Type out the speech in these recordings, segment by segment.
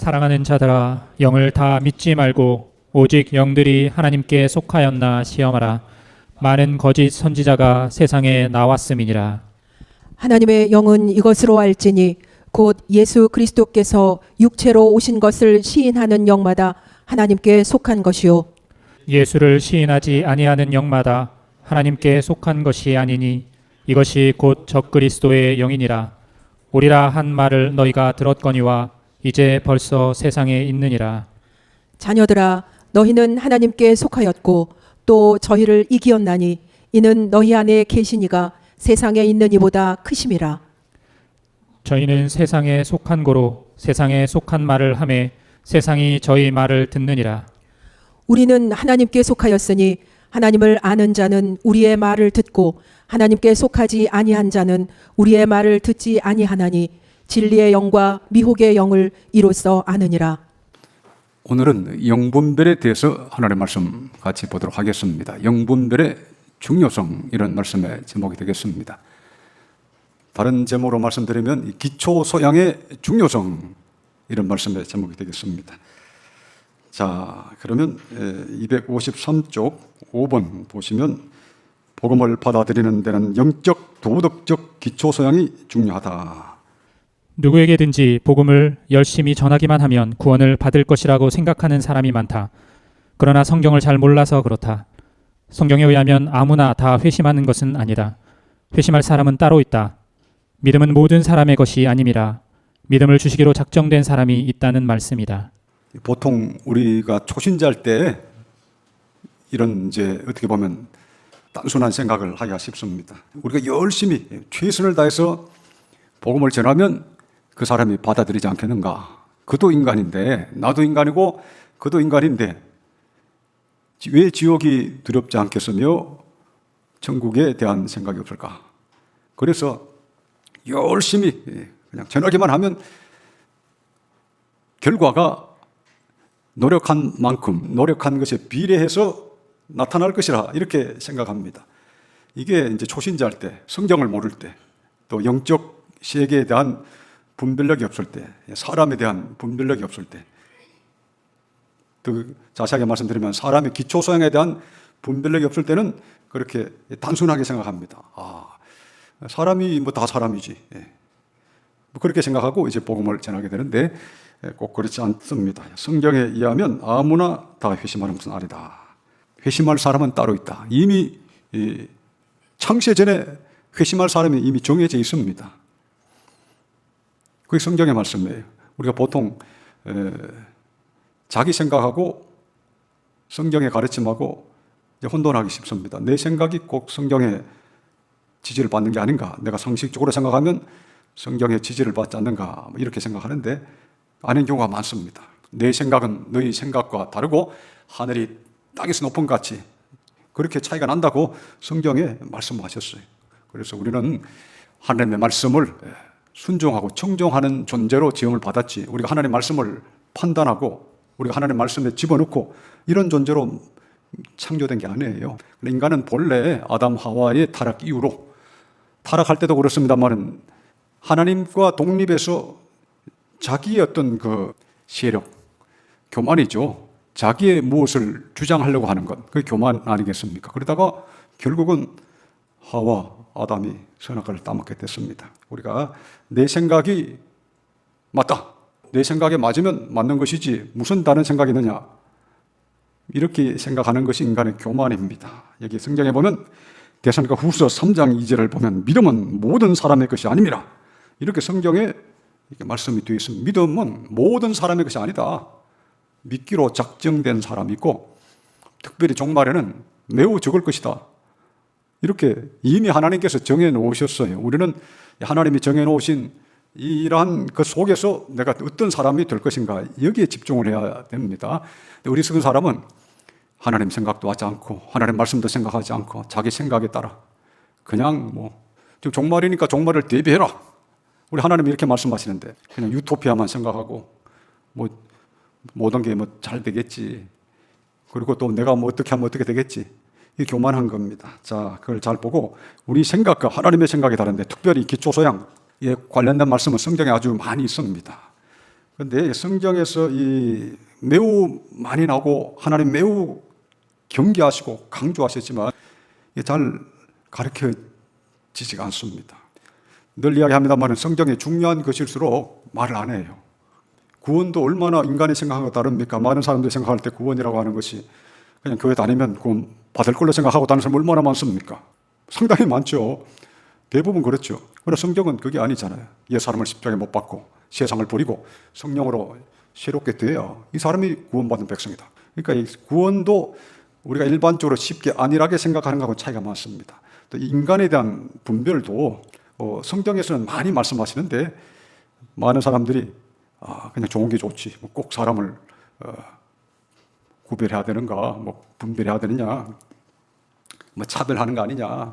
사랑하는 자들아, 영을 다 믿지 말고 오직 영들이 하나님께 속하였나 시험하라. 많은 거짓 선지자가 세상에 나왔음이니라. 하나님의 영은 이것으로 알지니 곧 예수 그리스도께서 육체로 오신 것을 시인하는 영마다 하나님께 속한 것이요 예수를 시인하지 아니하는 영마다 하나님께 속한 것이 아니니 이것이 곧 적그리스도의 영이니라. 오리라 한 말을 너희가 들었거니와 이제 벌써 세상에 있느니라. 자녀들아 너희는 하나님께 속하였고 또 저희를 이기었나니 이는 너희 안에 계시니가 세상에 있는 이보다 크심이라. 저희는 세상에 속한 고로 세상에 속한 말을 하매 세상이 저희 말을 듣느니라. 우리는 하나님께 속하였으니 하나님을 아는 자는 우리의 말을 듣고 하나님께 속하지 아니한 자는 우리의 말을 듣지 아니하나니 진리의 영과 미혹의 영을 이로써 아느니라. 오늘은 영분별에 대해서 하나님의 말씀 같이 보도록 하겠습니다. 영분별의 중요성, 이런 말씀의 제목이 되겠습니다. 다른 제목으로 말씀드리면 기초 소양의 중요성, 이런 말씀의 제목이 되겠습니다. 자, 그러면 253쪽 5번 보시면 복음을 받아들이는 데는 영적, 도덕적 기초 소양이 중요하다. 누구에게든지 복음을 열심히 전하기만 하면 구원을 받을 것이라고 생각하는 사람이 많다. 그러나 성경을 잘 몰라서 그렇다. 성경에 의하면 아무나 다 회심하는 것은 아니다. 회심할 사람은 따로 있다. 믿음은 모든 사람의 것이 아님이라. 믿음을 주시기로 작정된 사람이 있다는 말씀이다. 보통 우리가 초신자일 때 이런 이제 어떻게 보면 단순한 생각을 하기가 쉽습니다. 우리가 열심히 최선을 다해서 복음을 전하면 그 사람이 받아들이지 않겠는가? 그도 인간인데, 나도 인간이고 그도 인간인데 왜 지옥이 두렵지 않겠으며 천국에 대한 생각이 없을까? 그래서 열심히 그냥 전하기만 하면 결과가 노력한 만큼, 노력한 것에 비례해서 나타날 것이라 이렇게 생각합니다. 이게 이제 초신자일 때, 성경을 모를 때, 또 영적 세계에 대한 분별력이 없을 때, 사람에 대한 분별력이 없을 때, 또 자세하게 말씀드리면 사람의 기초 소양에 대한 분별력이 없을 때는 그렇게 단순하게 생각합니다. 사람이 뭐 다 사람이지. 그렇게 생각하고 이제 복음을 전하게 되는데 꼭 그렇지 않습니다. 성경에 의하면 아무나 다 회심하는 것은 아니다. 회심할 사람은 따로 있다. 이미 창세 전에 회심할 사람이 이미 정해져 있습니다. 그게 성경의 말씀이에요. 우리가 보통 자기 생각하고 성경의 가르침하고 혼돈하기 쉽습니다. 내 생각이 꼭 성경의 지지를 받는 게 아닌가, 내가 상식적으로 생각하면 성경의 지지를 받지 않는가, 이렇게 생각하는데 아닌 경우가 많습니다. 내 생각은 너희 생각과 다르고 하늘이 땅에서 높은 것 같이 그렇게 차이가 난다고 성경에 말씀하셨어요. 그래서 우리는 하나님의 말씀을 순종하고 청종하는 존재로 지음을 받았지, 우리가 하나님의 말씀을 판단하고 우리가 하나님의 말씀에 집어넣고 이런 존재로 창조된 게 아니에요. 인간은 본래 아담 하와의 타락 이후로, 타락할 때도 그렇습니다만 하나님과 독립해서 자기의 어떤 그 세력, 교만이죠. 자기의 무엇을 주장하려고 하는 것, 그게 교만 아니겠습니까? 그러다가 결국은 하와, 아담이 선악과를 따먹게 됐습니다. 우리가 내 생각이 맞다, 내 생각에 맞으면 맞는 것이지 무슨 다른 생각이 있느냐, 이렇게 생각하는 것이 인간의 교만입니다. 여기 성경에 보면 데살로니가 후서 3장 2절을 보면 믿음은 모든 사람의 것이 아닙니다, 이렇게 성경에 이렇게 말씀이 되어 있습니다. 믿음은 모든 사람의 것이 아니다. 믿기로 작정된 사람이 있고 특별히 종말에는 매우 적을 것이다, 이렇게 이미 하나님께서 정해놓으셨어요. 우리는 하나님이 정해놓으신 이러한 그 속에서 내가 어떤 사람이 될 것인가, 여기에 집중을 해야 됩니다. 우리 그 사람은 하나님 생각도 하지 않고 하나님 말씀도 생각하지 않고 자기 생각에 따라 그냥 지금 종말이니까 종말을 대비해라, 우리 하나님이 이렇게 말씀하시는데 그냥 유토피아만 생각하고 모든 게 잘 되겠지, 그리고 또 내가 어떻게 하면 어떻게 되겠지, 이게 교만한 겁니다. 자, 그걸 잘 보고 우리 생각과 하나님의 생각이 다른데 특별히 기초소양에 관련된 말씀은 성경에 아주 많이 있습니다. 그런데 성경에서 이 매우 많이 나오고 하나님 매우 경계하시고 강조하셨지만 이게 잘 가르쳐지지가 않습니다. 늘 이야기합니다만 성경이 중요한 것일수록 말을 안 해요. 구원도 얼마나 인간이 생각하고 다릅니까? 많은 사람들이 생각할 때 구원이라고 하는 것이 그냥 교회 다니면 구원 받을 걸로 생각하고 다니는 사람 얼마나 많습니까? 상당히 많죠. 대부분 그렇죠. 그러나 성경은 그게 아니잖아요. 옛 사람을 십자가에 못 박고 세상을 버리고 성령으로 새롭게 되어야 이 사람이 구원받는 백성이다. 그러니까 이 구원도 우리가 일반적으로 쉽게 안일하게 생각하는 것하고 차이가 많습니다. 또 인간에 대한 분별도 성경에서는 많이 말씀하시는데 많은 사람들이 그냥 좋은 게 좋지, 꼭 사람을 구별해야 되는가, 뭐 분별해야 되느냐, 뭐 차별하는 거 아니냐,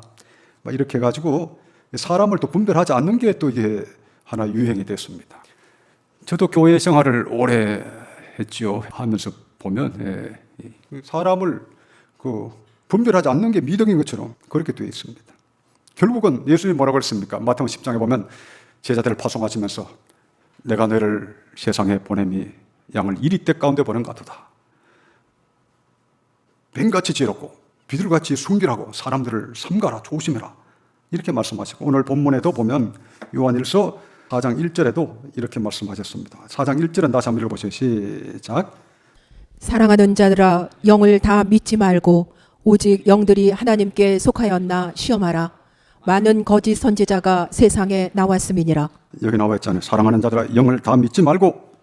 뭐 이렇게 해가지고 사람을 또 분별하지 않는 게 또 이게 하나 유행이 됐습니다. 저도 교회 생활을 오래 했지요. 하면서 보면 사람을 분별하지 않는 게 미덕인 것처럼 그렇게 되어 있습니다. 결국은 예수님이 뭐라고 했습니까? 마태복음 10장에 보면 제자들을 파송하시면서 내가 너를 세상에 보냄이 양을 이리떼 가운데 보낸 것 같도다. 뱀같이 지혜롭고 비둘같이 순결하고 사람들을 삼가라, 조심해라, 이렇게 말씀하시고, 오늘 본문에도 보면 요한일서 4장 1절에도 이렇게 말씀하셨습니다. 4장 1절은 다시 한번 읽어보세요. 시작. 사랑하는 자들아, 영을 다 믿지 말고 오직 영들이 하나님께 속하였나 시험하라. 많은 거짓 선지자가 세상에 나왔음이니라. 여기 나와 있잖아요. 사랑하는 자들아, 영을 다 믿지 말고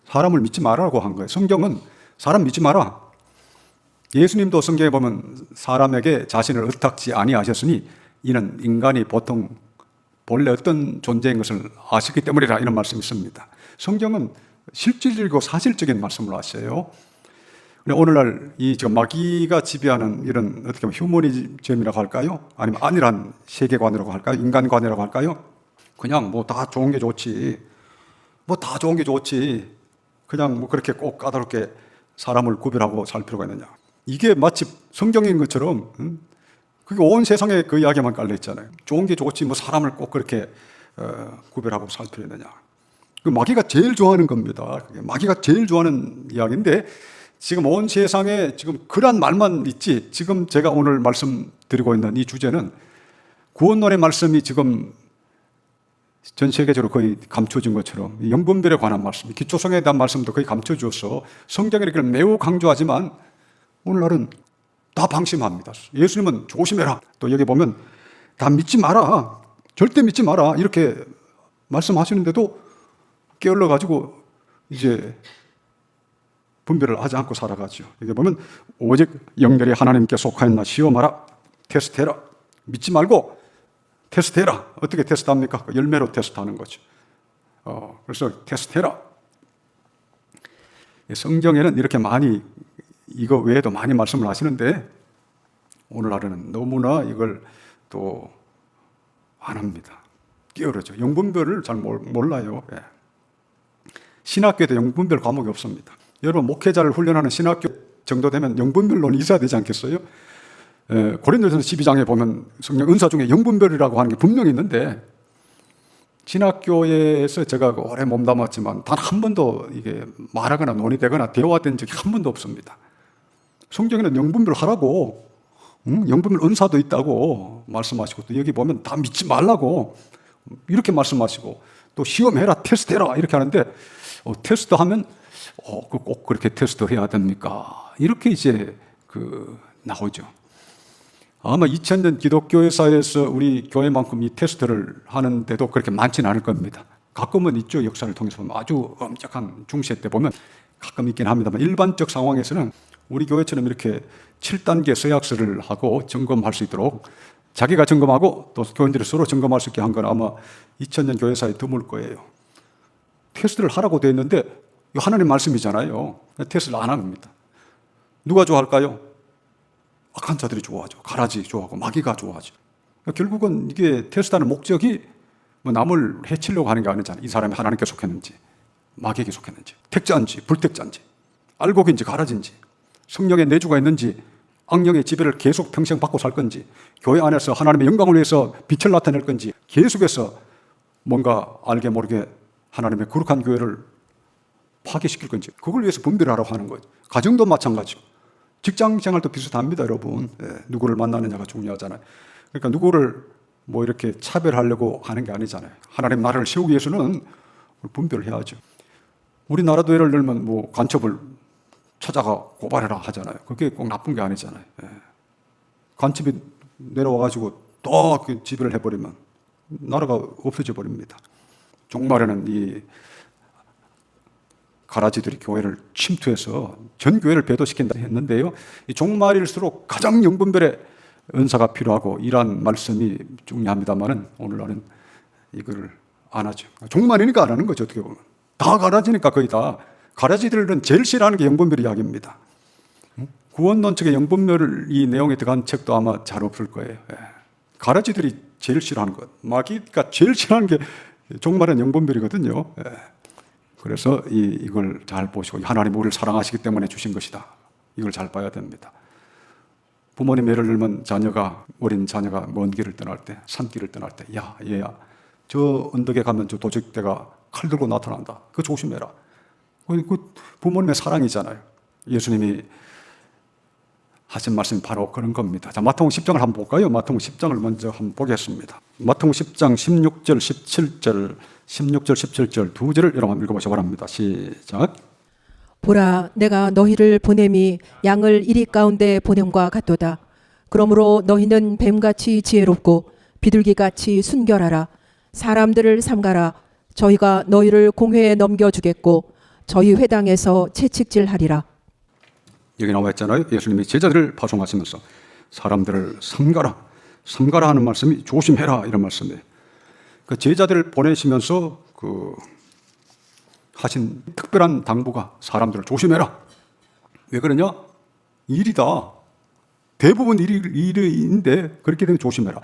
사람을 믿지 말라고 한 거예요. 성경은 사람 믿지 마라. 예수님도 성경에 보면 사람에게 자신을 의탁지 아니하셨으니 이는 인간이 보통 본래 어떤 존재인 것을 아셨기 때문이라, 이런 말씀이 있습니다. 성경은 실질적이고 사실적인 말씀을 하셔요. 오늘날 이 지금 마귀가 지배하는 이런 어떻게 보면 휴머니즘이라고 할까요? 아니면 안일한 세계관이라고 할까요? 인간관이라고 할까요? 그냥 뭐 다 좋은 게 좋지, 뭐 다 좋은 게 좋지, 그냥 뭐 그렇게 꼭 까다롭게 사람을 구별하고 살 필요가 있느냐. 이게 마치 성경인 것처럼 그게 온 세상에 그 이야기만 깔려 있잖아요. 좋은 게 좋지 뭐 사람을 꼭 그렇게 구별하고 살 필요 있느냐. 그 마귀가 제일 좋아하는 겁니다. 그게 마귀가 제일 좋아하는 이야기인데 지금 온 세상에 지금 그런 말만 있지, 지금 제가 오늘 말씀드리고 있는 이 주제는 구원론의 말씀이 지금 전 세계적으로 거의 감춰진 것처럼 영분별에 관한 말씀, 기초성에 대한 말씀도 거의 감춰주어서 성경이 이렇게 매우 강조하지만 오늘날은 다 방심합니다. 예수님은 조심해라. 또 여기 보면 다 믿지 마라, 절대 믿지 마라, 이렇게 말씀하시는데도 게을러가지고 이제 분별을 하지 않고 살아가죠. 여기 보면 오직 영들이 하나님께 속하였나 시험하라, 테스트해라. 믿지 말고 테스트해라. 어떻게 테스트합니까? 열매로 테스트하는 거죠. 그래서 테스트해라. 성경에는 이렇게 많이, 이거 외에도 많이 말씀을 하시는데 오늘날에는 너무나 이걸 또 안 합니다. 게으르죠. 영분별을 잘 몰라요. 신학교에도 영분별 과목이 없습니다. 여러분, 목회자를 훈련하는 신학교 정도 되면 영분별론이 있어야 되지 않겠어요? 고린도전서 12장에 보면 성령 은사 중에 영분별이라고 하는 게 분명히 있는데 신학교에서 제가 오래 몸담았지만 단 한 번도 이게 말하거나 논의되거나 대화된 적이 한 번도 없습니다. 성경에는 영분별 하라고, 영분별 은사도 있다고 말씀하시고, 또 여기 보면 다 믿지 말라고 이렇게 말씀하시고, 또 시험해라, 테스트해라 이렇게 하는데 테스트하면 꼭 그렇게 테스트해야 됩니까? 이렇게 이제 나오죠. 아마 2000년 기독교회사에서 우리 교회만큼 이 테스트를 하는데도 그렇게 많지는 않을 겁니다. 가끔은 있죠. 역사를 통해서 보면 아주 엄격한 중세 때 보면 가끔 있긴 합니다만, 일반적 상황에서는 우리 교회처럼 이렇게 7단계 서약서를 하고 점검할 수 있도록 자기가 점검하고 또 교인들이 서로 점검할 수 있게 한 건 아마 2000년 교회사에 드물 거예요. 테스트를 하라고 되어 있는데 하나님 말씀이잖아요. 테스트를 안 합니다. 누가 좋아할까요? 악한 자들이 좋아하죠. 가라지 좋아하고 마귀가 좋아하죠. 결국은 이게 테스트하는 목적이 뭐 남을 해치려고 하는 게 아니잖아요. 이 사람이 하나님께 속했는지 마귀에게 속했는지, 택자인지 불택자인지, 알곡인지 가라지인지, 성령의 내주가 있는지, 악령의 지배를 계속 평생 받고 살 건지, 교회 안에서 하나님의 영광을 위해서 빛을 나타낼 건지, 계속해서 뭔가 알게 모르게 하나님의 거룩한 교회를 파괴시킬 건지 그걸 위해서 분별하라고 하는 거예요. 가정도 마찬가지고 직장 생활도 비슷합니다, 여러분. 누구를 만나느냐가 중요하잖아요. 그러니까 누구를 뭐 이렇게 차별하려고 하는 게 아니잖아요. 하나님 나라를 세우기 위해서는 분별을 해야죠. 우리나라도 예를 들면 뭐 간첩을 찾아가 고발해라 하잖아요. 그게 꼭 나쁜 게 아니잖아요. 간첩이 내려와가지고 또 지배를 해버리면 나라가 없어져 버립니다. 종말에는 이 가라지들이 교회를 침투해서 전 교회를 배도시킨다 했는데요. 이 종말일수록 가장 영분별의 은사가 필요하고 이러한 말씀이 중요합니다만은 오늘날은 이걸 안 하죠. 종말이니까 안 하는 거죠. 어떻게 보면 다 가라지니까 거의 다 가라지들은 제일 싫어하는 게 영분별 이야기입니다. 구원론 측의 영분별 이 내용에 들어간 책도 아마 잘 없을 거예요. 가라지들이 제일 싫어하는 것, 마귀가 제일 싫어하는 게 종말은 영분별이거든요. 그래서 이걸 잘 보시고 하나님 우리를 사랑하시기 때문에 주신 것이다. 이걸 잘 봐야 됩니다. 부모님 예를 들면 어린 자녀가 먼 길을 떠날 때, 산길을 떠날 때, 야 얘야 저 언덕에 가면 저 도적대가 칼 들고 나타난다. 그거 조심해라. 그 부모님의 사랑이잖아요. 예수님이 하신 말씀이 바로 그런 겁니다. 자, 마태복음 10장을 한번 볼까요? 마태복음 10장을 먼저 한번 보겠습니다. 마태복음 10장 16절, 17절, 16절, 17절 두 절을 여러분 한번 읽어보시기 바랍니다. 시작. 보라, 내가 너희를 보냄이 양을 이리 가운데 보냄과 같도다. 그러므로 너희는 뱀같이 지혜롭고 비둘기같이 순결하라. 사람들을 삼가라. 저희가 너희를 공회에 넘겨주겠고 저희 회당에서 채찍질하리라. 여기 나와 있잖아요. 예수님이 제자들을 파송하시면서 사람들을 삼가라 하는 말씀이 조심해라 이런 말씀이에요. 그 제자들을 보내시면서 하신 특별한 당부가 사람들을 조심해라. 왜 그러냐? 일이다. 대부분 일인데 그렇게 되면 조심해라.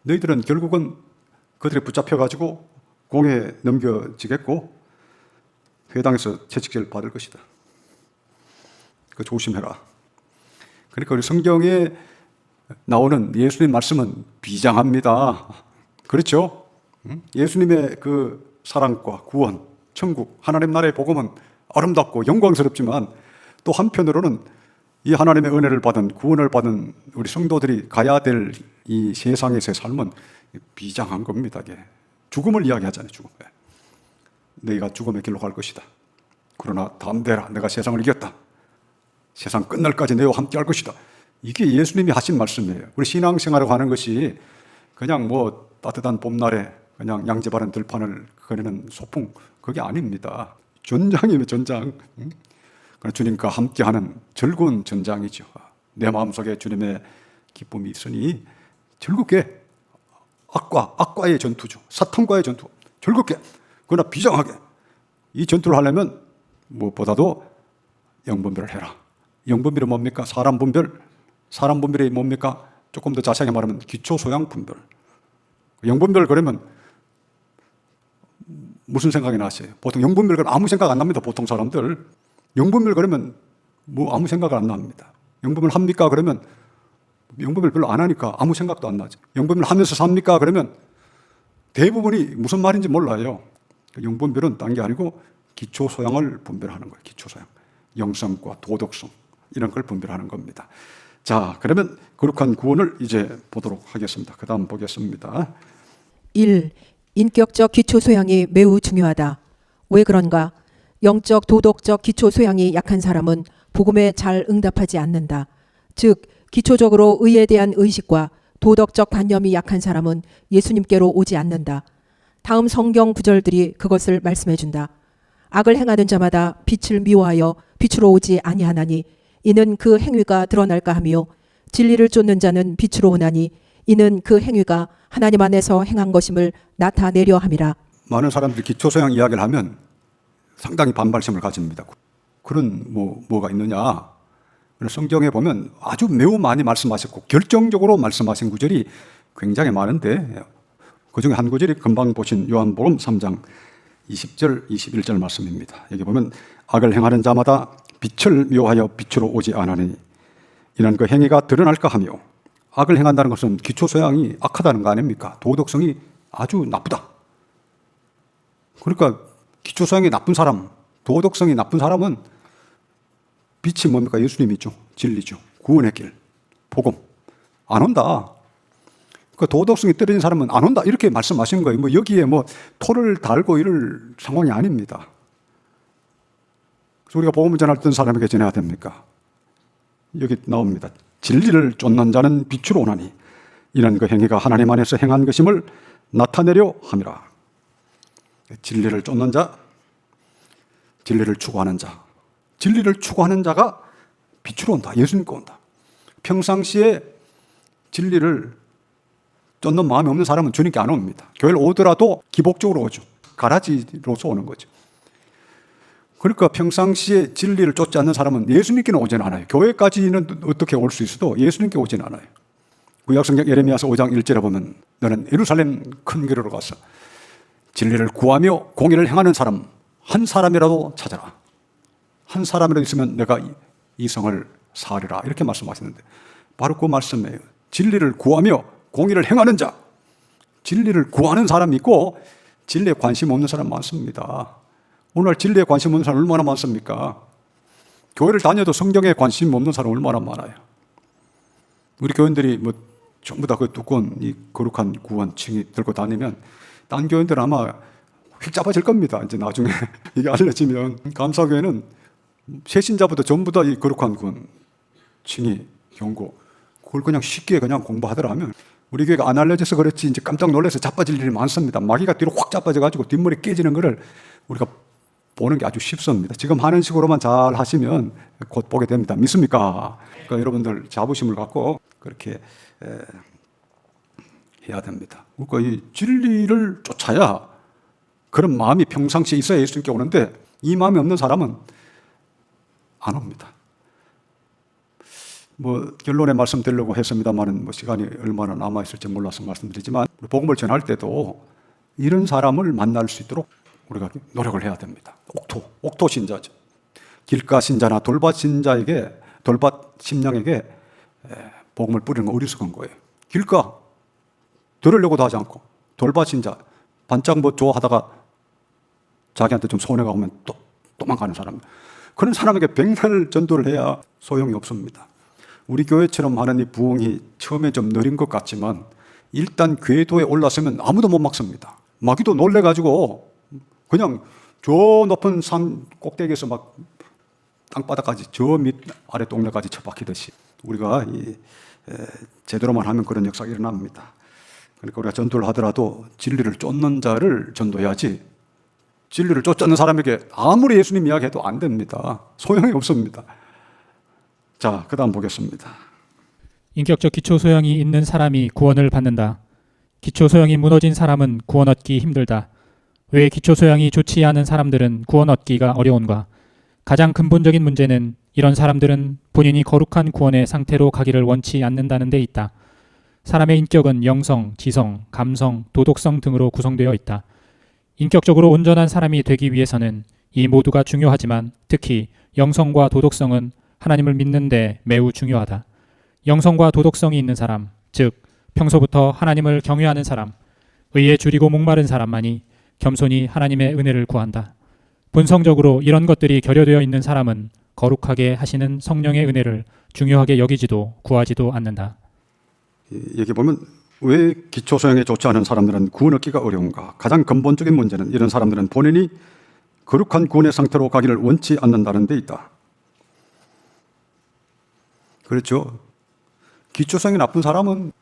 너희들은 결국은 그들에 붙잡혀가지고 공에 넘겨지겠고 회당에서 채찍질 받을 것이다. 그 조심해라. 그러니까 우리 성경에 나오는 예수님 말씀은 비장합니다. 그렇죠? 예수님의 그 사랑과 구원, 천국, 하나님 나라의 복음은 아름답고 영광스럽지만 또 한편으로는 이 하나님의 은혜를 받은 구원을 받은 우리 성도들이 가야 될 이 세상에서의 삶은 비장한 겁니다. 이게. 죽음을 이야기하잖아요. 죽음. 너희가 죽음의 길로 갈 것이다. 그러나 담대라. 내가 세상을 이겼다. 세상 끝날까지 너희와 함께 할 것이다. 이게 예수님이 하신 말씀이에요. 우리 신앙생활을 하는 것이 그냥 뭐 따뜻한 봄날에 그냥 양지 바른 들판을 거리는 소풍 그게 아닙니다. 전장이에요. 전장. 주님과 함께하는 즐거운 전장이죠. 내 마음속에 주님의 기쁨이 있으니 즐겁게 악과의 전투죠. 사탄과의 전투. 즐겁게 그러나 비장하게 이 전투를 하려면 무엇보다도 영분별을 해라. 영분별이 뭡니까? 사람 분별. 사람 분별이 뭡니까? 조금 더 자세하게 말하면 기초 소양 분별. 영분별 그러면 무슨 생각이 나세요? 보통 영분별 그러면 아무 생각 안 납니다. 보통 사람들. 영분별 그러면 뭐 아무 생각 안 납니다. 영분별 합니까? 그러면 영분별 별로 안 하니까 아무 생각도 안 나죠. 영분별 하면서 삽니까? 그러면 대부분이 무슨 말인지 몰라요. 영분별은 딴 게 아니고 기초 소양을 분별하는 거예요. 기초 소양. 영성과 도덕성 이런 걸 분별하는 겁니다. 자, 그러면 거룩한 구원을 이제 보도록 하겠습니다. 그 다음 보겠습니다. 1. 인격적 기초 소양이 매우 중요하다. 왜 그런가? 영적 도덕적 기초 소양이 약한 사람은 복음에 잘 응답하지 않는다. 즉 기초적으로 의에 대한 의식과 도덕적 관념이 약한 사람은 예수님께로 오지 않는다. 다음 성경 구절들이 그것을 말씀해 준다. 악을 행하는 자마다 빛을 미워하여 빛으로 오지 아니하나니 이는 그 행위가 드러날까 하며 진리를 쫓는 자는 빛으로 오나니 이는 그 행위가 하나님 안에서 행한 것임을 나타내려 함이라. 많은 사람들이 기초소양 이야기를 하면 상당히 반발심을 가집니다. 그런 뭐가 있느냐? 성경에 보면 아주 매우 많이 말씀하셨고 결정적으로 말씀하신 구절이 굉장히 많은데 그중에 한 구절이 금방 보신 요한복음 3장 20절, 21절 말씀입니다. 여기 보면 악을 행하는 자마다 빛을 미워하여 빛으로 오지 않으니 이는 그 행위가 드러날까 하며 악을 행한다는 것은 기초소양이 악하다는 거 아닙니까? 도덕성이 아주 나쁘다. 그러니까 기초소양이 나쁜 사람, 도덕성이 나쁜 사람은 빛이 뭡니까? 예수님이죠. 진리죠. 구원의 길, 복음. 안 온다. 그 도덕성이 떨어진 사람은 안 온다. 이렇게 말씀하신 거예요. 뭐 여기에 뭐 토를 달고 이럴 상황이 아닙니다. 그래서 우리가 복음을 전할 어떤 사람에게 전해야 됩니까? 여기 나옵니다. 진리를 쫓는 자는 빛으로 오나니 이런 그 행위가 하나님 안에서 행한 것임을 나타내려 함이라. 진리를 쫓는 자, 진리를 추구하는 자, 진리를 추구하는 자가 빛으로 온다. 예수님께 온다. 평상시에 진리를 쫓는 마음이 없는 사람은 주님께 안 옵니다. 교회를 오더라도 기복적으로 오죠. 가라지로서 오는 거죠. 그러니까 평상시에 진리를 쫓지 않는 사람은 예수님께는 오지는 않아요. 교회까지는 어떻게 올 수 있어도 예수님께 오지는 않아요. 구약성경 예레미야서 5장 1절에 보면 너는 예루살렘 큰 길으로 가서 진리를 구하며 공의를 행하는 사람 한 사람이라도 찾아라. 한 사람이라도 있으면 내가 이 성을 사하리라. 이렇게 말씀하셨는데 바로 그 말씀이에요. 진리를 구하며 공의를 행하는 자. 진리를 구하는 사람이 있고 진리에 관심 없는 사람 많습니다. 오늘 진리에 관심 없는 사람 얼마나 많습니까? 교회를 다녀도 성경에 관심 없는 사람 얼마나 많아요. 우리 교인들이 뭐 전부 다 그 두꺼운 이 거룩한 구원층이 들고 다니면 딴 교인들은 아마 휙 잡아질 겁니다. 이제 나중에 이게 알려지면 감사교회는 새신자부터 전부 다 이 거룩한 구원층이 경고 그걸 그냥 쉽게 그냥 공부하더라면 우리 교회가 안 알려져서 그렇지 이제 깜짝 놀라서 자빠질 일이 많습니다. 마귀가 뒤로 확 자빠져가지고 뒷머리 깨지는 거를 우리가 보는 게 아주 쉽습니다. 지금 하는 식으로만 잘 하시면 곧 보게 됩니다. 믿습니까? 그러니까 여러분들 자부심을 갖고 그렇게 해야 됩니다. 그러니까 이 진리를 쫓아야 그런 마음이 평상시에 있어야 예수님께 오는데 이 마음이 없는 사람은 안 옵니다. 뭐 결론에 말씀드리려고 했습니다만 뭐 시간이 얼마나 남아 있을지 몰라서 말씀드리지만 복음을 전할 때도 이런 사람을 만날 수 있도록 우리가 노력을 해야 됩니다. 옥토 신자죠. 길가 신자나 돌밭 신자에게 돌밭 심령에게 복음을 뿌리는 건 어리석은 거예요. 길가 들으려고도 하지 않고 돌밭 신자 반짝 뭐 좋아하다가 자기한테 좀 손해가 오면 또 도망가는 사람. 그런 사람에게 백날 전도를 해야 소용이 없습니다. 우리 교회처럼 하는 이 부흥이 처음에 좀 느린 것 같지만 일단 궤도에 올라서면 아무도 못 막습니다. 마귀도 놀래가지고 그냥 저 높은 산 꼭대기에서 막 땅바닥까지 저 밑 아래 동네까지 쳐박히듯이 우리가 제대로만 하면 그런 역사가 일어납니다. 그러니까 우리가 전도를 하더라도 진리를 쫓는 자를 전도해야지 진리를 쫓지 않는 사람에게 아무리 예수님 이야기해도 안 됩니다. 소용이 없습니다. 자, 그 다음 보겠습니다. 인격적 기초 소양이 있는 사람이 구원을 받는다. 기초 소양이 무너진 사람은 구원 얻기 힘들다. 왜 기초 소양이 좋지 않은 사람들은 구원 얻기가 어려운가? 가장 근본적인 문제는 이런 사람들은 본인이 거룩한 구원의 상태로 가기를 원치 않는다는 데 있다. 사람의 인격은 영성, 지성, 감성, 도덕성 등으로 구성되어 있다. 인격적으로 온전한 사람이 되기 위해서는 이 모두가 중요하지만 특히 영성과 도덕성은 하나님을 믿는데 매우 중요하다. 영성과 도덕성이 있는 사람, 즉 평소부터 하나님을 경외하는 사람, 의에 줄이고 목마른 사람만이 겸손히 하나님의 은혜를 구한다. 본성적으로 이런 것들이 결여되어 있는 사람은 거룩하게 하시는 성령의 은혜를 중요하게 여기지도 구하지도 않는다. 여기 보면 왜 기초 소양에 좋지 않은 사람들은 구원 얻기가 어려운가? 가장 근본적인 문제는 이런 사람들은 본인이 거룩한 구원의 상태로 가기를 원치 않는다는 데 있다. 그렇죠. 기초성이 나쁜 사람은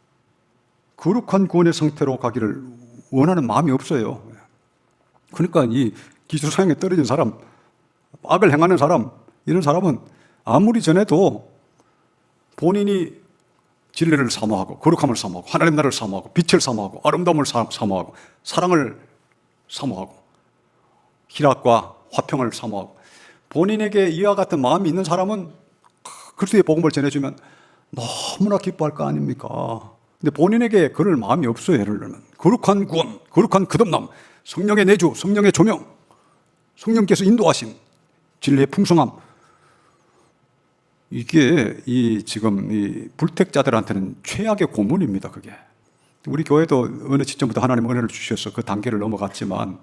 거룩한 구원의 상태로 가기를 원하는 마음이 없어요. 그러니까 이 기초성에 떨어진 사람, 악을 행하는 사람, 이런 사람은 아무리 전해도 본인이 진리를 사모하고 거룩함을 사모하고 하나님 나라를 사모하고 빛을 사모하고 아름다움을 사모하고 사랑을 사모하고 희락과 화평을 사모하고 본인에게 이와 같은 마음이 있는 사람은 그리스도의 복음을 전해주면 너무나 기뻐할 거 아닙니까? 근데 본인에게 그럴 마음이 없어요. 예를 들면 거룩한 구원, 거룩한 거듭남, 성령의 내주, 성령의 조명, 성령께서 인도하심, 진리의 풍성함, 이게 지금 이 불택자들한테는 최악의 고문입니다. 그게 우리 교회도 어느 시점부터 하나님 은혜를 주셔서 그 단계를 넘어갔지만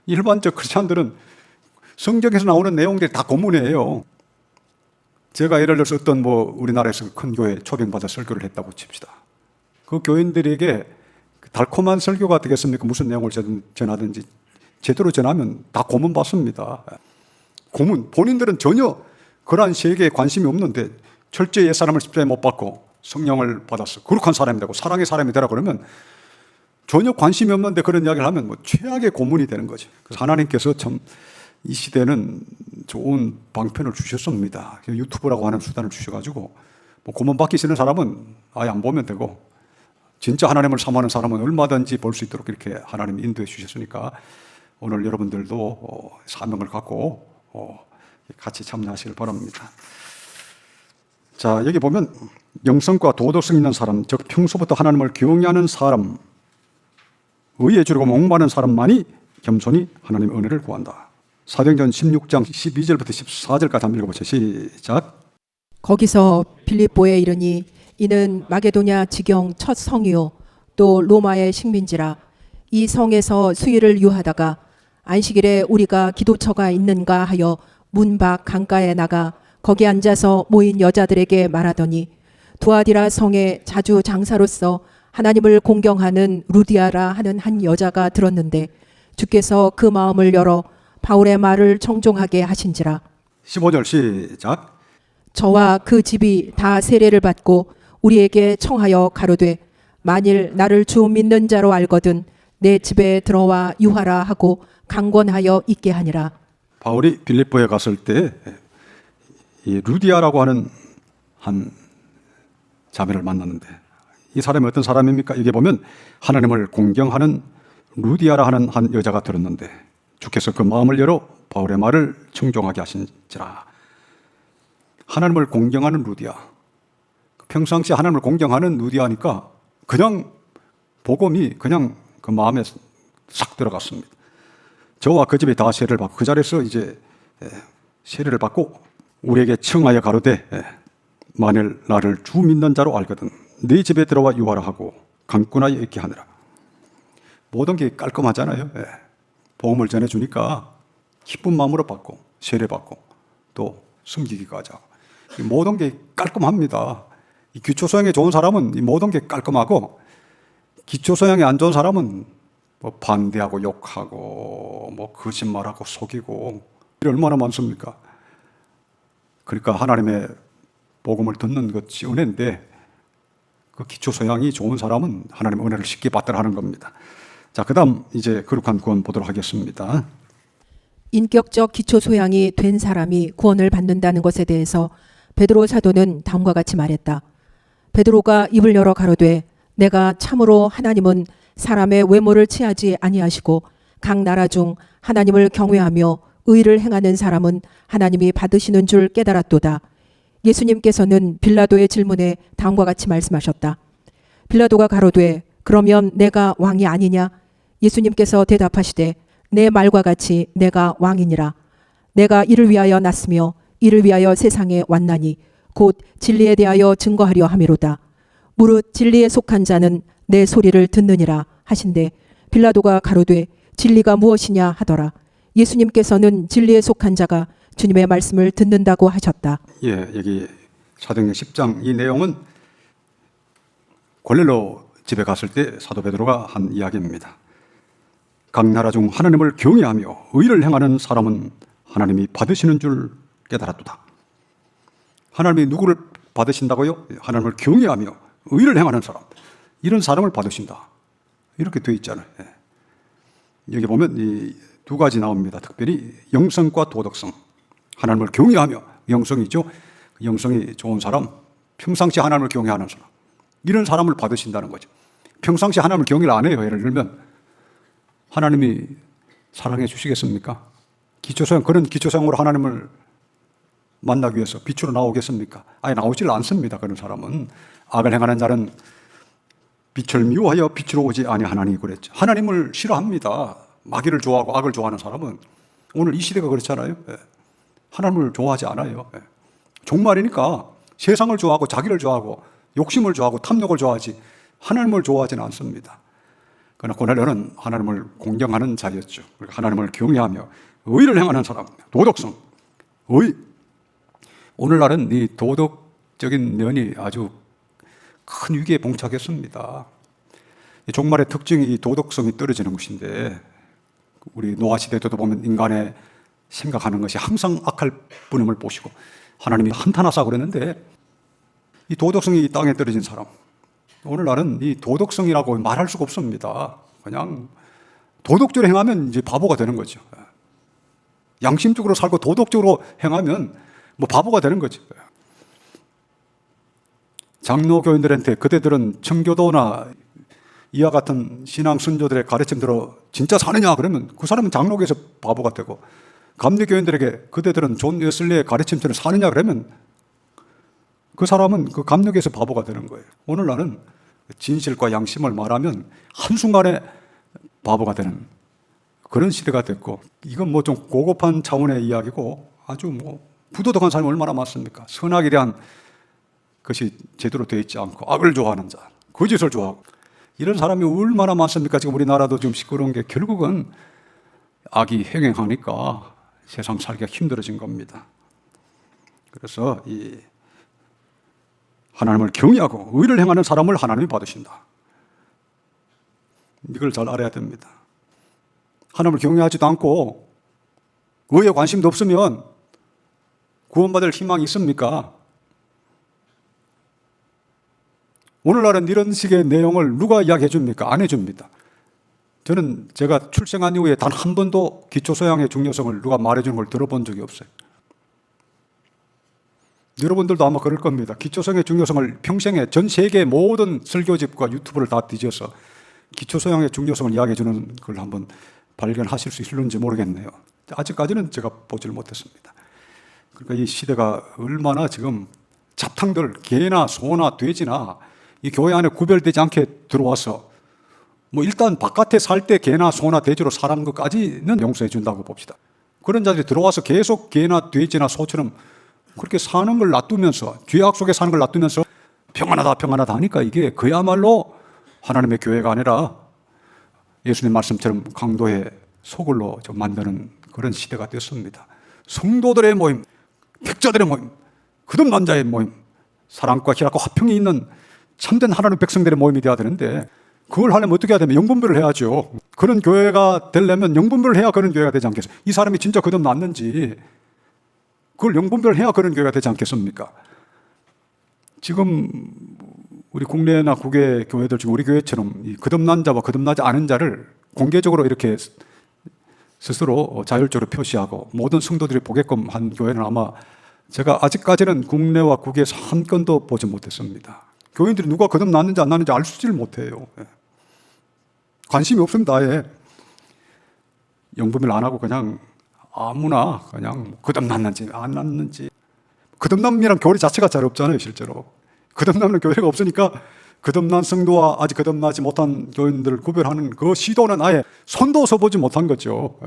일반적 크리스찬들은 성경에서 나오는 내용들이 다 고문이에요. 제가 예를 들어서 어떤 우리나라에서 큰 교회 초빙받아 설교를 했다고 칩시다. 그 교인들에게 달콤한 설교가 되겠습니까? 무슨 내용을 전하든지 제대로 전하면 다 고문 받습니다. 고문. 본인들은 전혀 그러한 세계에 관심이 없는데 철저히 옛사람을 십자가에 못 박고 성령을 받았어. 거룩한 사람이 되고 사랑의 사람이 되라 그러면 전혀 관심이 없는데 그런 이야기를 하면 최악의 고문이 되는 거죠. 그래서 하나님께서 참 이 시대는 좋은 방편을 주셨습니다. 유튜브라고 하는 수단을 주셔가지고 고문 받기 싫은 사람은 아예 안 보면 되고 진짜 하나님을 사모하는 사람은 얼마든지 볼 수 있도록 이렇게 하나님이 인도해 주셨으니까 오늘 여러분들도 사명을 갖고 같이 참여하시길 바랍니다. 자, 여기 보면 영성과 도덕성 있는 사람, 즉 평소부터 하나님을 경외하는 사람, 의에 주르고 목마른 사람만이 겸손히 하나님의 은혜를 구한다. 사도행전 16장 12절부터 14절까지 한번 읽어보세요. 시작. 거기서 빌립보에 이르니 이는 마게도냐 지경 첫 성이요 또 로마의 식민지라. 이 성에서 수일을 유하다가 안식일에 우리가 기도처가 있는가 하여 문 밖 강가에 나가 거기 앉아서 모인 여자들에게 말하더니 두아디라 성에 자주 장사로서 하나님을 공경하는 루디아라 하는 한 여자가 들었는데 주께서 그 마음을 열어 바울의 말을 청종하게 하신지라. 15절 시작. 저와 그 집이 다 세례를 받고 우리에게 청하여 가로되 만일 나를 주 믿는 자로 알거든 내 집에 들어와 유하라 하고 강권하여 있게 하니라. 바울이 빌립보에 갔을 때 이 루디아라고 하는 한 자매를 만났는데 이 사람이 어떤 사람입니까? 여기 보면 하나님을 공경하는 루디아라 하는 한 여자가 들었는데 주께서 그 마음을 열어 바울의 말을 청종하게 하신지라. 하나님을 공경하는 루디아. 평상시 하나님을 공경하는 루디아니까 그냥 복음이 그냥 그 마음에 싹 들어갔습니다. 저와 그 집이 다 세례를 받고 그 자리에서 이제 세례를 받고 우리에게 청하여 가로되 만일 나를 주 믿는 자로 알거든 네 집에 들어와 유하라 하고 강권하여 있게 하느라. 모든 게 깔끔하잖아요. 복음을 전해주니까 기쁜 마음으로 받고 세례받고 또 섬기기가 하자. 모든 게 깔끔합니다. 이 기초소양에 좋은 사람은 이 모든 게 깔끔하고 기초소양에 안 좋은 사람은 반대하고 욕하고 거짓말하고 속이고 이게 얼마나 많습니까? 그러니까 하나님의 복음을 듣는 것이 은혜인데 그 기초소양이 좋은 사람은 하나님의 은혜를 쉽게 받도록 하는 겁니다. 자, 그 다음 이제 거룩한 구원 보도록 하겠습니다. 인격적 기초 소양이 된 사람이 구원을 받는다는 것에 대해서 베드로 사도는 다음과 같이 말했다. 베드로가 입을 열어 가로되 내가 참으로 하나님은 사람의 외모를 취하지 아니하시고 각 나라 중 하나님을 경외하며 의를 행하는 사람은 하나님이 받으시는 줄 깨달았도다. 예수님께서는 빌라도의 질문에 다음과 같이 말씀하셨다. 빌라도가 가로되 그러면 내가 왕이 아니냐? 예수님께서 대답하시되 내 말과 같이 내가 왕이니라. 내가 이를 위하여 났으며 이를 위하여 세상에 왔나니 곧 진리에 대하여 증거하려 함이로다. 무릇 진리에 속한 자는 내 소리를 듣느니라 하신대 빌라도가 가로되 진리가 무엇이냐 하더라. 예수님께서는 진리에 속한 자가 주님의 말씀을 듣는다고 하셨다. 예, 여기 사도행전 10장 이 내용은 골넬로 집에 갔을 때 사도 베드로가 한 이야기입니다. 각 나라 중 하나님을 경외하며 의를 행하는 사람은 하나님이 받으시는 줄 깨달았도다. 하나님이 누구를 받으신다고요? 하나님을 경외하며 의를 행하는 사람, 이런 사람을 받으신다. 이렇게 되어 있잖아요. 여기 보면 이 두 가지 나옵니다. 특별히 영성과 도덕성. 하나님을 경외하며, 영성이죠. 영성이 좋은 사람, 평상시 하나님을 경외하는 사람, 이런 사람을 받으신다는 거죠. 평상시 하나님을 경외를 안 해요. 예를 들면 하나님이 사랑해 주시겠습니까? 기초소양, 그런 기초소양으로 하나님을 만나기 위해서 빛으로 나오겠습니까? 아예 나오질 않습니다. 그런 사람은. 악을 행하는 자는 빛을 미워하여 빛으로 오지 아니하나니 그랬죠. 하나님을 싫어합니다. 마귀를 좋아하고 악을 좋아하는 사람은. 오늘 이 시대가 그렇잖아요. 하나님을 좋아하지 않아요. 종말이니까 세상을 좋아하고 자기를 좋아하고 욕심을 좋아하고 탐욕을 좋아하지 하나님을 좋아하지는 않습니다. 그러나 고넬료는 하나님을 공경하는 자였죠. 하나님을 경외하며 의를 행하는 사람, 도덕성, 의. 오늘날은 이 도덕적인 면이 아주 큰 위기에 봉착했습니다. 이 종말의 특징이 이 도덕성이 떨어지는 것인데, 우리 노아 시대 때도 보면 인간의 생각하는 것이 항상 악할 뿐임을 보시고 하나님이 한탄하사 그랬는데, 이 도덕성이 이 땅에 떨어진 사람, 오늘날은 이 도덕성이라고 말할 수가 없습니다. 그냥 도덕적으로 행하면 이제 바보가 되는 거죠. 양심적으로 살고 도덕적으로 행하면 뭐 바보가 되는 거죠. 장로 교인들한테 그대들은 청교도나 이와 같은 신앙 순조들의 가르침대로 진짜 사느냐 그러면 그 사람은 장로교에서 바보가 되고, 감리 교인들에게 그대들은 존 웨슬리의 가르침대로 사느냐 그러면 그 사람은 그 감리교에서 바보가 되는 거예요. 오늘날은 진실과 양심을 말하면 한순간에 바보가 되는 그런 시대가 됐고, 이건 뭐 좀 고급한 차원의 이야기고 아주 뭐 부도덕한 사람이 얼마나 많습니까? 선악에 대한 것이 제대로 되어 있지 않고 악을 좋아하는 자, 거짓을 좋아하고, 이런 사람이 얼마나 많습니까? 지금 우리나라도 좀 시끄러운 게 결국은 악이 행행하니까 세상 살기가 힘들어진 겁니다. 그래서 이 하나님을 경외하고 의를 행하는 사람을 하나님이 받으신다. 이걸 잘 알아야 됩니다. 하나님을 경외하지도 않고 의에 관심도 없으면 구원받을 희망이 있습니까? 오늘날은 이런 식의 내용을 누가 이야기해 줍니까? 안 해줍니다. 저는 제가 출생한 이후에 단 한 번도 기초소양의 중요성을 누가 말해주는 걸 들어본 적이 없어요. 여러분들도 아마 그럴 겁니다. 기초소양의 중요성을 평생에 전 세계 모든 설교집과 유튜브를 다 뒤져서 기초소양의 중요성을 이야기해주는 걸 한번 발견하실 수 있을지 모르겠네요. 아직까지는 제가 보질 못했습니다. 그러니까 이 시대가 얼마나 지금 잡탕들, 개나 소나 돼지나 이 교회 안에 구별되지 않게 들어와서 뭐 일단 바깥에 살 때 개나 소나 돼지로 사는 것까지는 용서해 준다고 봅시다. 그런 자들이 들어와서 계속 개나 돼지나 소처럼 그렇게 사는 걸 놔두면서, 죄악 속에 사는 걸 놔두면서 평안하다 평안하다 하니까 이게 그야말로 하나님의 교회가 아니라 예수님 말씀처럼 강도의 소굴로 좀 만드는 그런 시대가 됐습니다. 성도들의 모임, 백자들의 모임, 거듭난 자의 모임, 사랑과 희락과 화평이 있는 참된 하나님 백성들의 모임이 되어야 되는데, 그걸 하려면 어떻게 해야 되면 영분별을 해야죠. 그런 교회가 되려면 영분별을 해야 그런 교회가 되지 않겠어요? 이 사람이 진짜 거듭났는지 그걸 영분별을 해야 그런 교회가 되지 않겠습니까? 지금 우리 국내나 국외 교회들 중에 우리 교회처럼 이 거듭난 자와 거듭나지 않은 자를 공개적으로 이렇게 스스로 자율적으로 표시하고 모든 성도들이 보게끔 한 교회는 아마 제가 아직까지는 국내와 국외에서 한 건도 보지 못했습니다. 교인들이 누가 거듭났는지 안 났는지 알 수를 못해요. 관심이 없습니다. 아예 영분별 안 하고 그냥 아무나 그냥 거듭났는지 안 났는지, 거듭남이란 교리 자체가 잘 없잖아요. 실제로 거듭나는 교회가 없으니까 거듭난 성도와 아직 거듭나지 못한 교인들을 구별하는 그 시도는 아예 손도 써보지 못한 거죠.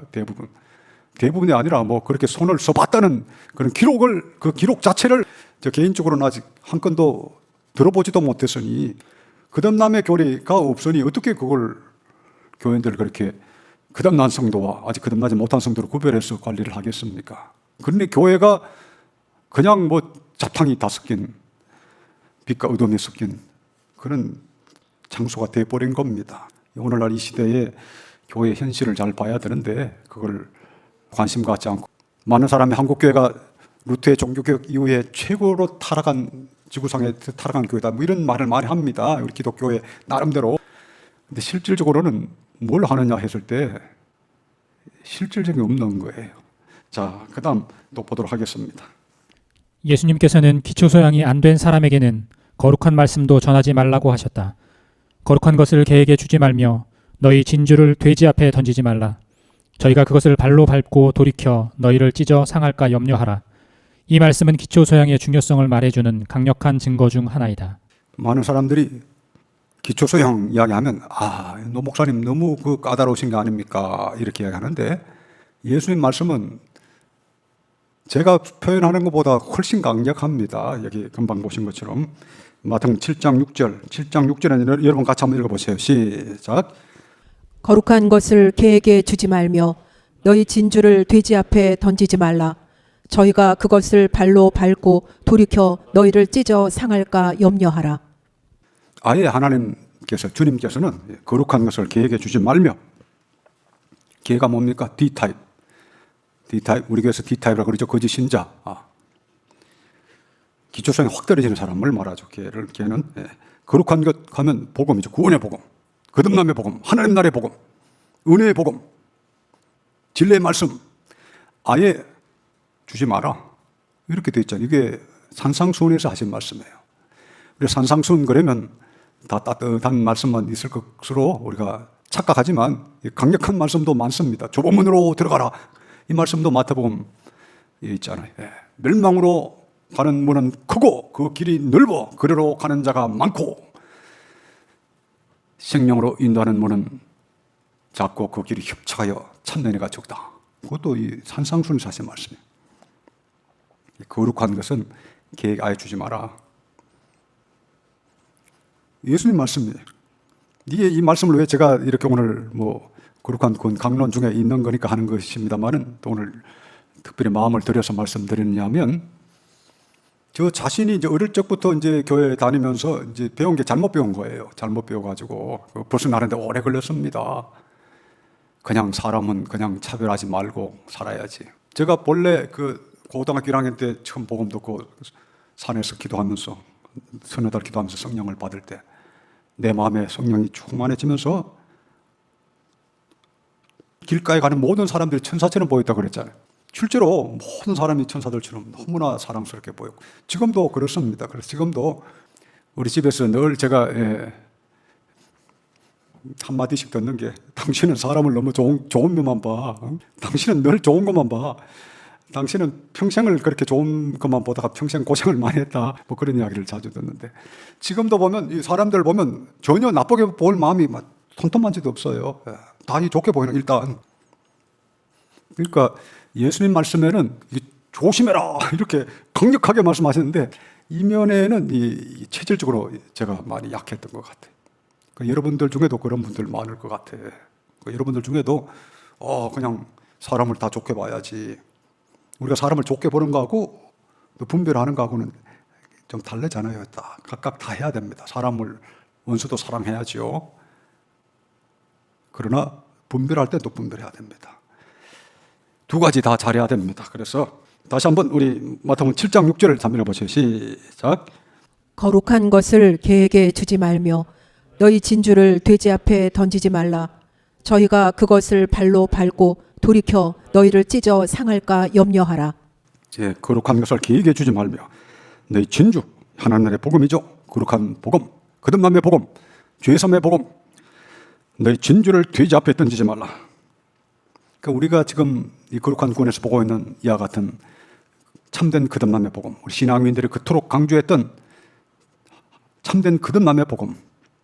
대부분이 아니라 뭐 그렇게 손을 써봤다는 그런 기록을, 그 기록 자체를 저 개인적으로는 아직 한 건도 들어보지도 못했으니, 거듭남의 교리가 없으니 어떻게 그걸 교인들을 그렇게 거듭난 성도와 아직 거듭나지 못한 성도를 구별해서 관리를 하겠습니까? 그런데 교회가 그냥 뭐 잡탕이 다 섞인, 빛과 어둠이 섞인 그런 장소가 되어버린 겁니다. 오늘날 이 시대에 교회의 현실을 잘 봐야 되는데 그걸 관심 갖지 않고, 많은 사람이 한국교회가 루트의 종교개혁 이후에 최고로 타락한, 지구상에 타락한 교회다 뭐 이런 말을 많이 합니다. 우리 기독교회 나름대로. 근데 실질적으로는 뭘 하느냐 했을 때 실질적이 없는 거예요. 자, 그 다음 또 보도록 하겠습니다. 예수님께서는 기초소양이 안 된 사람에게는 거룩한 말씀도 전하지 말라고 하셨다. 거룩한 것을 개에게 주지 말며 너희 진주를 돼지 앞에 던지지 말라. 저희가 그것을 발로 밟고 돌이켜 너희를 찢어 상할까 염려하라. 이 말씀은 기초소양의 중요성을 말해주는 강력한 증거 중 하나이다. 많은 사람들이 기초소양 이야기하면 노 목사님 너무 그 까다로우신 거 아닙니까? 이렇게 이야기하는데, 예수님 말씀은 제가 표현하는 것보다 훨씬 강력합니다. 여기 금방 보신 것처럼 마태복음 7장 6절에는 여러분 같이 한번 읽어보세요. 시작. 거룩한 것을 개에게 주지 말며 너희 진주를 돼지 앞에 던지지 말라. 저희가 그것을 발로 밟고 돌이켜 너희를 찢어 상할까 염려하라. 아예 하나님께서 주님께서는 거룩한 것을 개에게 주지 말며, 개가 뭡니까? D타입. 우리 교회에서 D타입이라고 그러죠. 거짓 신자. 기초성이 확 떨어지는 사람을 말하죠. 개는 거룩한 것 하면 복음이죠. 구원의 복음, 거듭남의 복음, 하나님 나라의 복음, 은혜의 복음, 진리의 말씀 아예 주지 마라, 이렇게 되어 있잖아요. 이게 산상수훈에서 하신 말씀이에요. 우리 산상수훈 그러면 다 따뜻한 말씀만 있을 것으로 우리가 착각하지만 강력한 말씀도 많습니다. 좁은 문으로 들어가라, 이 말씀도 마태복음에 있잖아요. 멸망으로 가는 문은 크고 그 길이 넓어 그리로 가는 자가 많고, 생명으로 인도하는 문은 작고 그 길이 협착하여 찾는 이가 적다. 그것도 이 산상수훈에서 하신 말씀이에요. 거룩한 것은 개에게 아예 주지 마라. 예수님 말씀이에요. 이 말씀을 왜 제가 이렇게 오늘 거룩한 군 강론 중에 있는 거니까 하는 것입니다만은, 또 오늘 특별히 마음을 들여서 말씀드리냐면, 저 자신이 이제 어릴 적부터 이제 교회 다니면서 이제 배운 게 잘못 배운 거예요. 잘못 배워가지고 벗어나는데 오래 걸렸습니다. 그냥 사람은 그냥 차별하지 말고 살아야지. 제가 본래 고등학교 1학년 때 처음 복음 듣고 산에서 기도하면서 서너 달 기도하면서 성령을 받을 때 내 마음에 성령이 충만해지면서 길가에 가는 모든 사람들이 천사처럼 보였다고 그랬잖아요. 실제로 모든 사람이 천사들처럼 너무나 사랑스럽게 보였고, 지금도 그렇습니다. 그래서 지금도 우리 집에서 늘 제가 한마디씩 듣는 게, 당신은 사람을 너무 좋은 면만 봐. 당신은 늘 좋은 것만 봐. 당신은 평생을 그렇게 좋은 것만 보다가 평생 고생을 많이 했다. 그런 이야기를 자주 듣는데, 지금도 보면 이 사람들 보면 전혀 나쁘게 볼 마음이 손톱만지도 없어요. 다 좋게 보이는, 일단. 그러니까 예수님 말씀에는 조심해라 이렇게 강력하게 말씀하셨는데, 이면에는 이 체질적으로 제가 많이 약했던 것 같아요. 그러니까 여러분들 중에도 그런 분들 많을 것 같아요. 그러니까 여러분들 중에도 그냥 사람을 다 좋게 봐야지. 우리가 사람을 좋게 보는 거하고 또 분별하는 거하고는 좀 다르잖아요. 각각 다 해야 됩니다. 사람을, 원수도 사랑해야죠. 그러나 분별할 때 또 분별해야 됩니다. 두 가지 다 잘해야 됩니다. 그래서 다시 한번 우리 마태복음 7장 6절을 잠깐 보세요. 시작. 거룩한 것을 개에게 주지 말며 너희 진주를 돼지 앞에 던지지 말라. 저희가 그것을 발로 밟고 돌이켜 너희를 찢어 상할까 염려하라. 거룩한 것을 개에게 주지 말며 너희 진주, 하나님 나라의 복음이죠. 거룩한 복음, 거듭남의 복음, 죄사함의 복음, 너희 진주를 돼지 앞에 던지지 말라. 그러니까 우리가 지금 이 거룩한 구원에서 보고 있는 이와 같은 참된 거듭남의 복음, 우리 신앙인들이 그토록 강조했던 참된 거듭남의 복음,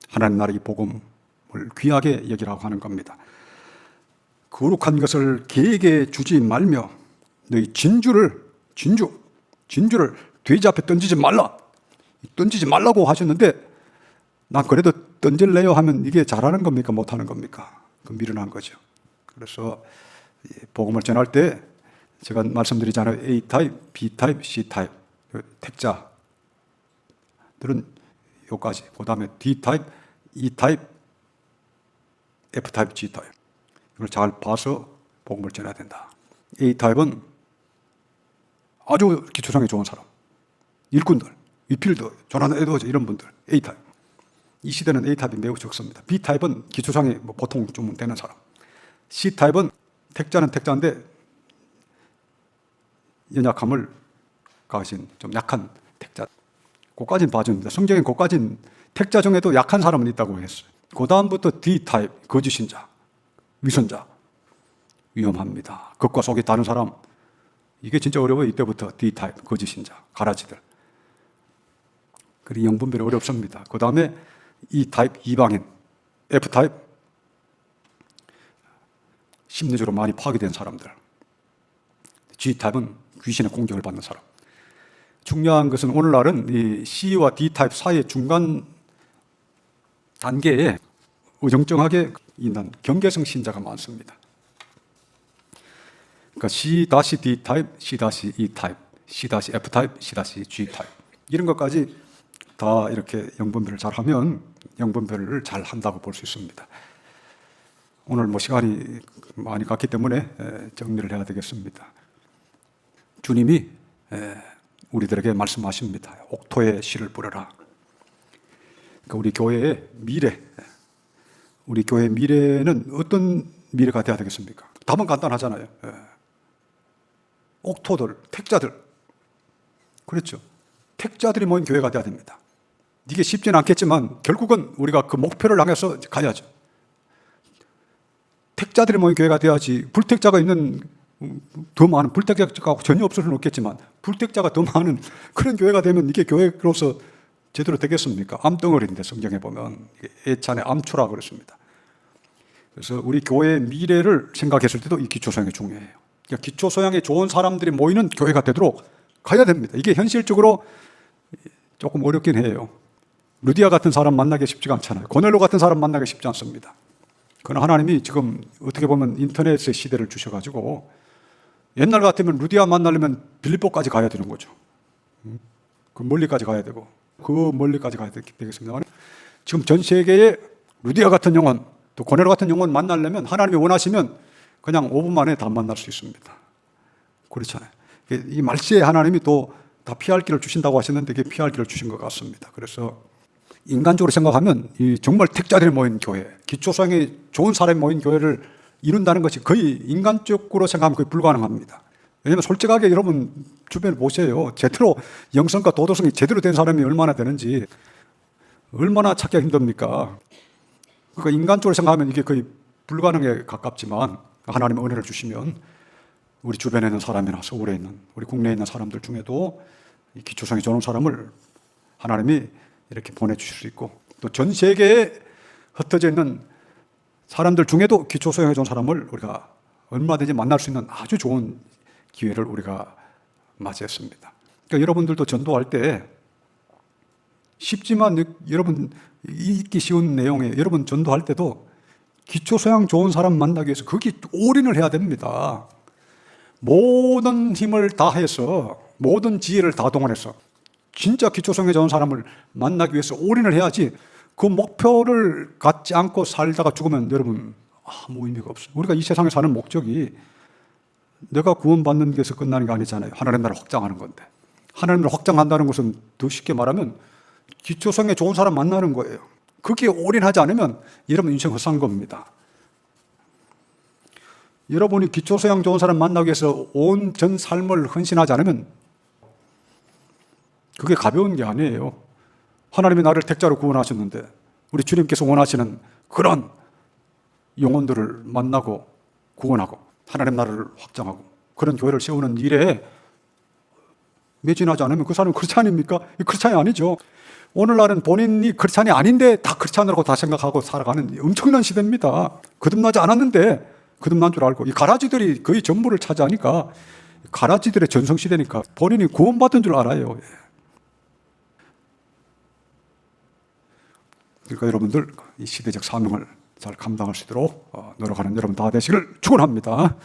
하나님 나라의 복음을 귀하게 여기라고 하는 겁니다. 거룩한 것을 개에게 주지 말며 너희 진주를 돼지 앞에 던지지 말라고 하셨는데, 난 그래도 던질래요 하면 이게 잘하는 겁니까? 못하는 겁니까? 미련한 거죠. 그래서 복음을 전할 때 제가 말씀드리잖아요. A타입, B타입, C타입. 택자들은 여기까지. 그 다음에 D타입, E타입, F타입, G타입. 이걸 잘 봐서 복음을 전해야 된다. A타입은 아주 기초성이 좋은 사람, 일꾼들, 위필더, 조난 에드워즈 이런 분들, A타입. 이 시대는 A타입이 매우 적습니다. B타입은 기초성이 보통 좀 되는 사람. C타입은 택자는 택자인데 연약함을 가진 좀 약한 택자. 그까지는 봐줍니다. 성경엔 그까지는 택자 중에도 약한 사람은 있다고 했어요. 그 다음부터 D타입, 거짓 신자, 위선자, 위험합니다. 겉과 속이 다른 사람, 이게 진짜 어려워요. 이때부터 D타입, 거짓 신자, 가라지들. 그리고 영분별이 어렵습니다. 그 다음에 E타입, 이방인, F타입, 심리적으로 많이 파괴된 사람들. G타입은 귀신의 공격을 받는 사람. 중요한 것은 오늘날은 이 C와 D타입 사이의 중간 단계에 어정쩡하게 있는 경계성 신자가 많습니다. 그러니까 C-D 타입, C-E 타입, C-F 타입, C-G 타입 이런 것까지 다 이렇게 영분별을 잘 하면 영분별을 잘 한다고 볼 수 있습니다. 오늘 뭐 시간이 많이 갔기 때문에 정리를 해야 되겠습니다. 주님이 우리들에게 말씀하십니다. 옥토에 씨를 뿌려라. 그러니까 우리 교회의 미래, 우리 교회의 미래는 어떤 미래가 돼야 되겠습니까? 답은 간단하잖아요. 옥토들, 택자들. 그렇죠. 택자들이 모인 교회가 돼야 됩니다. 이게 쉽지는 않겠지만 결국은 우리가 그 목표를 향해서 가야죠. 택자들이 모인 교회가 돼야지 불택자가 있는 더 많은 불택자가 전혀 없을 수는 없겠지만 불택자가 더 많은 그런 교회가 되면 이게 교회로서 제대로 되겠습니까? 암덩어리인데 성경에 보면 애찬의 암초라고 그랬습니다. 그래서 우리 교회의 미래를 생각했을 때도 이 기초소양이 중요해요. 그러니까 기초소양이 좋은 사람들이 모이는 교회가 되도록 가야 됩니다. 이게 현실적으로 조금 어렵긴 해요. 루디아 같은 사람 만나기 쉽지가 않잖아요. 고넬로 같은 사람 만나기 쉽지 않습니다. 그러나 하나님이 지금 어떻게 보면 인터넷의 시대를 주셔가지고 옛날 같으면 루디아 만나려면 빌립보까지 가야 되는 거죠. 그 멀리까지 가야 되고 그 멀리까지 가야 되겠습니다. 지금 전 세계에 루디아 같은 영혼 또 고넬로 같은 영혼 만나려면 하나님이 원하시면 그냥 5분 만에 다 만날 수 있습니다. 그렇잖아요. 이 말세에 하나님이 또 다 피할 길을 주신다고 하셨는데 이게 피할 길을 주신 것 같습니다. 그래서 인간적으로 생각하면 이 정말 택자들이 모인 교회, 기초소양이 좋은 사람이 모인 교회를 이룬다는 것이 거의 인간적으로 생각하면 거의 불가능합니다. 왜냐하면 솔직하게 여러분 주변을 보세요. 제대로 영성과 도덕성이 제대로 된 사람이 얼마나 되는지 얼마나 찾기가 힘듭니까? 그러니까 인간적으로 생각하면 이게 거의 불가능에 가깝지만 하나님의 은혜를 주시면 우리 주변에 있는 사람이나 서울에 있는 우리 국내에 있는 사람들 중에도 이 기초성이 좋은 사람을 하나님이 이렇게 보내주실 수 있고 또 전 세계에 흩어져 있는 사람들 중에도 기초소양이 좋은 사람을 우리가 얼마든지 만날 수 있는 아주 좋은 기회를 우리가 맞이했습니다. 그러니까 여러분들도 전도할 때 쉽지만 여러분 읽기 쉬운 내용에 여러분 전도할 때도 기초소양 좋은 사람 만나기 위해서 거기 올인을 해야 됩니다. 모든 힘을 다해서 모든 지혜를 다 동원해서 진짜 기초성에 좋은 사람을 만나기 위해서 올인을 해야지 그 목표를 갖지 않고 살다가 죽으면 여러분 아무 의미가 없어요. 우리가 이 세상에 사는 목적이 내가 구원받는 데서 끝나는 게 아니잖아요. 하나님 나라를 확장하는 건데 하나님 나라를 확장한다는 것은 더 쉽게 말하면 기초성에 좋은 사람 만나는 거예요. 거기에 올인하지 않으면 여러분 인생 헛산 겁니다. 여러분이 기초소양 좋은 사람 만나기 위해서 온 전 삶을 헌신하지 않으면 그게 가벼운 게 아니에요. 하나님이 나를 택자로 구원하셨는데 우리 주님께서 원하시는 그런 영혼들을 만나고 구원하고 하나님 나라를 확장하고 그런 교회를 세우는 일에 매진하지 않으면 그 사람은 크리스찬입니까? 크리스찬이 아니죠. 오늘날은 본인이 크리스찬이 아닌데 다 크리스찬이라고 다 생각하고 살아가는 엄청난 시대입니다. 거듭나지 않았는데 거듭난 줄 알고 이 가라지들이 거의 전부를 차지하니까 가라지들의 전성시대니까 본인이 구원받은 줄 알아요. 그러니까 여러분들 이 시대적 사명을 잘 감당할 수 있도록 노력하는 여러분 다 되시길 축원합니다.